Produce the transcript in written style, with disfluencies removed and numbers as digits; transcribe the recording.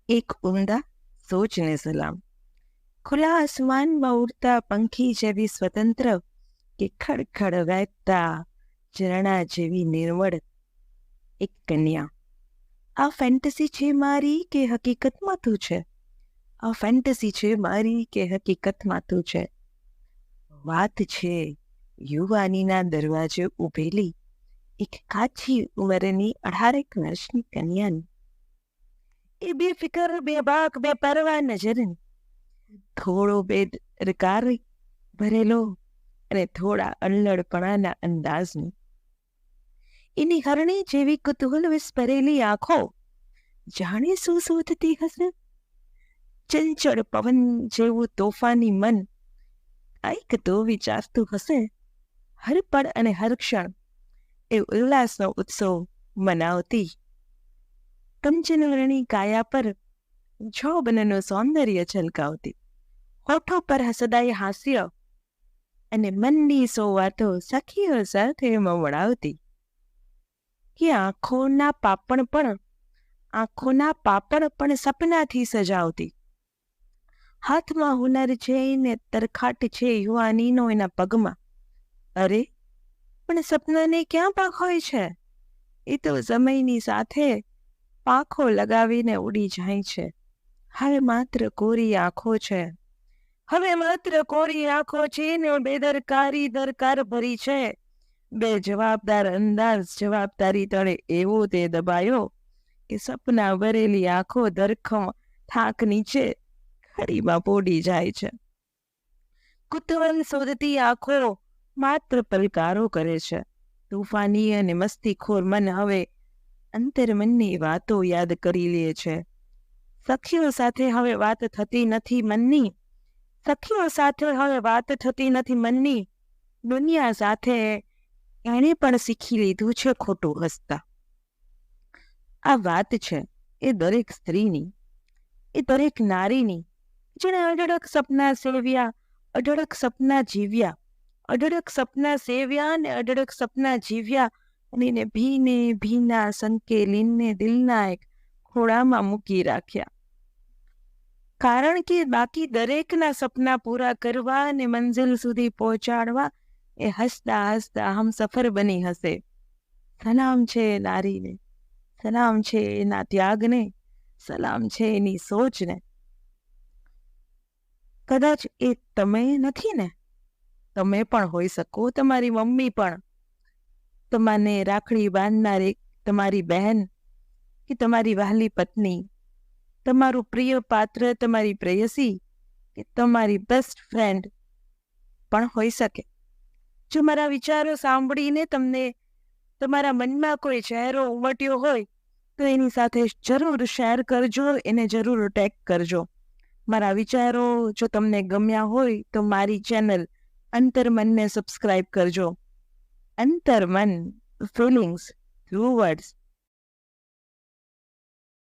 એક ઉમદા સોચને સલામ. ખુલ્લા આસમાનમાં ઉડતા પંખી જેવી સ્વતંત્ર કે ખડખડ વહેતા ઝરણા જેવી નિર્મળ એક કન્યા. આ ફેન્ટસી છે મારી કે હકીકતમાં તું છે? આ ફેન્ટસી છે મારી કે હકીકતમાં તું છે? વાત છે યુવાનીના દરવાજે ઊભેલી એક કાચી ઉંમરની 18 વર્ષની કન્યાની. એ બેફિકર, બેબાક, બેપરવા નજરની, થોડો બેદરકાર ભરેલો અને થોડા અલ્લડપણાના અંદાજની. એની હરણી જેવી કુતૂહલ વિસ્ફરેલી આંખો જાણે શું શોધતી હશે? ચંચળ પવન જેવું તોફાની મન કંઈક તો વિચારતું હશે. હર પળ અને હર ક્ષણ એ ઉલ્લાસનો ઉત્સવ મનાવતી. કંચનવર્ણી કાયા પર જોબનનું સૌંદર્ય છલકાવતી. હોઠો પર હસદાય હાસ્ય અને મનની સો વાતો સખીઓ સાથે મવડાવતી. કે આંખોના પાપણ પણ સપનાથી સજાવતી. હાથમાં હુનર છે ને તરખાટ છે યુવાનીનો એના પગમાં. અરે પણ સપનાને ક્યાં પાંખ હોય છે? એ તો સમયની સાથે પાંખો લગાવીને ઉડી જાય છે. હવે માત્ર કોરી આંખો છે. હવે માત્ર કોરી આંખો છે ને બેદરકારી દરકાર ભરી છે. બે જવાબદાર અંદાજ જવાબદારી તળે એવો તે દબાયો કે સપના ભરેલી આંખો ધરખમ થાક નીચે ખડીમાં પોડી જાય છે. કુતૂહલ શોધતી આંખો માત્ર પલકારો કરે છે. તોફાની અને મસ્તીખોર મન હવે અંતરમનની વાતો યાદ કરી લે છે. સખીઓ સાથે હવે વાત થતી નથી મનની. સખીઓ સાથે હવે વાત થતી નથી મનની. દુનિયા સાથે એણે પણ શીખી લીધું છે ખોટું હસતા. આ વાત છે એ દરેક સ્ત્રીની, એ દરેક નારીની, જેણે અઢળક સપના સેવ્યા, અઢળક સપના જીવ્યા, અઢળક સપના સેવ્યા ને અઢળક સપના જીવ્યા અને એને ભીને ભીના સંકેલીને દિલના એક ખોળામાં મૂકી રાખ્યા. કારણ કે બાકી દરેકના સપના પૂરા કરવા અને મંઝિલ સુધી પહોંચાડવા એ હસતા હસતા હમસફર બની હશે. સલામ છે એ નારીને, સલામ છે એના ત્યાગને, સલામ છે એની સોચને. કદાચ એ તમે નથી ને? તમે પણ હોઈ શકો, તમારી મમ્મી પણ, તમાને રાખડી બાંધનાર એક તમારી બહેન કે તમારી વહાલી પત્ની, તમારું પ્રિય પાત્ર, તમારી પ્રેયસી કે તમારી બેસ્ટ ફ્રેન્ડ પણ હોઈ શકે. જો મારા વિચારો સાંભળીને તમને તમારા મનમાં કોઈ ચહેરો ઉમટ્યો હોય તો એની સાથે જરૂર શેર કરજો, એને જરૂર ટેગ કરજો. મારા વિચારો જો તમને ગમ્યા હોય તો મારી ચેનલ અંતરમનને સબસ્ક્રાઇબ કરજો. અંતરમન, ફિલિંગ્સ થ્રુ વર્ડ્સ.